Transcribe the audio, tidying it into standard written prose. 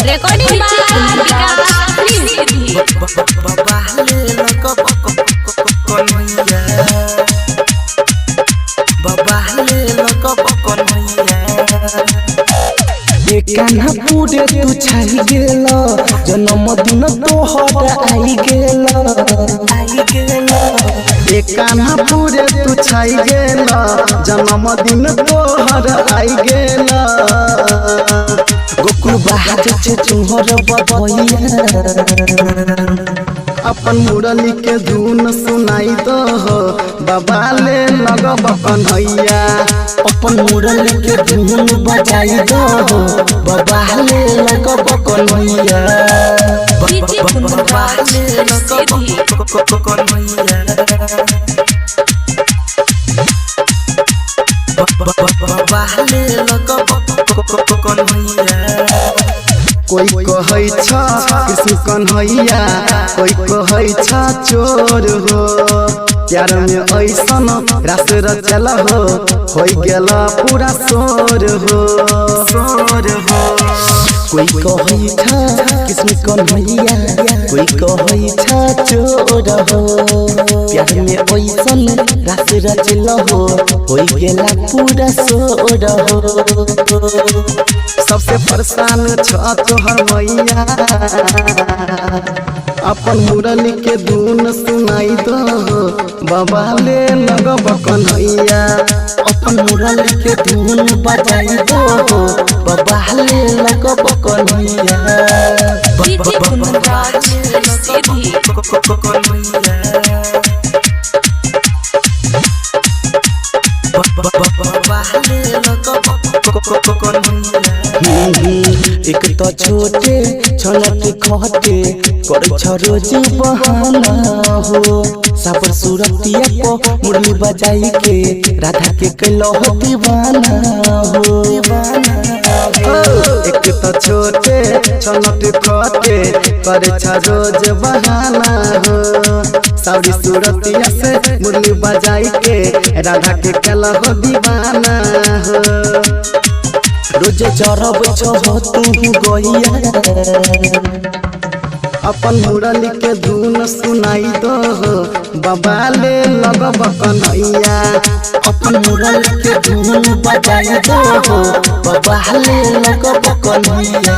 Recording Kanha पूरे तू छाई गेल जन्मदिन तोहर आई गेल कान्हा पूरे तू छाई गेल जन्मदिन तोहर आई गेल गोकुल बाहर छे तोहर बधैया अपन मुरली के धुन सुनाई दो बाबा ले लगब कन्हैया अपन मुरली के धुन बजाई दो बाबा ले लगब कन्हैया बाबा ले लगब कन्हैया बाबा ले लगब कन्हैया कोई कहै छ कृष्ण कन्हैया कोई कहै छ चोर हो प्यार में ऐसन रास रचल हो गेल पूरा सोर हो कोई कहै छ कृष्ण कन्हैया कोई कहै छ चोर हो प्यार में ऐसन रास रचल हो गेल पूरा सोर हो सबसे परेशान छ तोहर मैया अपन मुरली के धुन सुनाई दो बाबा ले लगब कन्हैया अपन मुरली के धुन बजाई दो बाबा ले लगब कन्हैया एक तो छोटे छनट खटे कर छ रोज बहाना हो साबर सूरतिया को मुरली बजाई के राधा के कैलो दीवाना हो एक तो छोटे छनट खटे कर छ रोज बहाना हो सावरी सूरतिया से मुरली बजाई के राधा के कैलो दीवाना हो रोज चरब छह तू गैया अपन मुरली के धुन सुनाई दो बाबा ले लगब कन्हैया अपन मुरली के धुन बजाई दो बाबा ले लगब कन्हैया।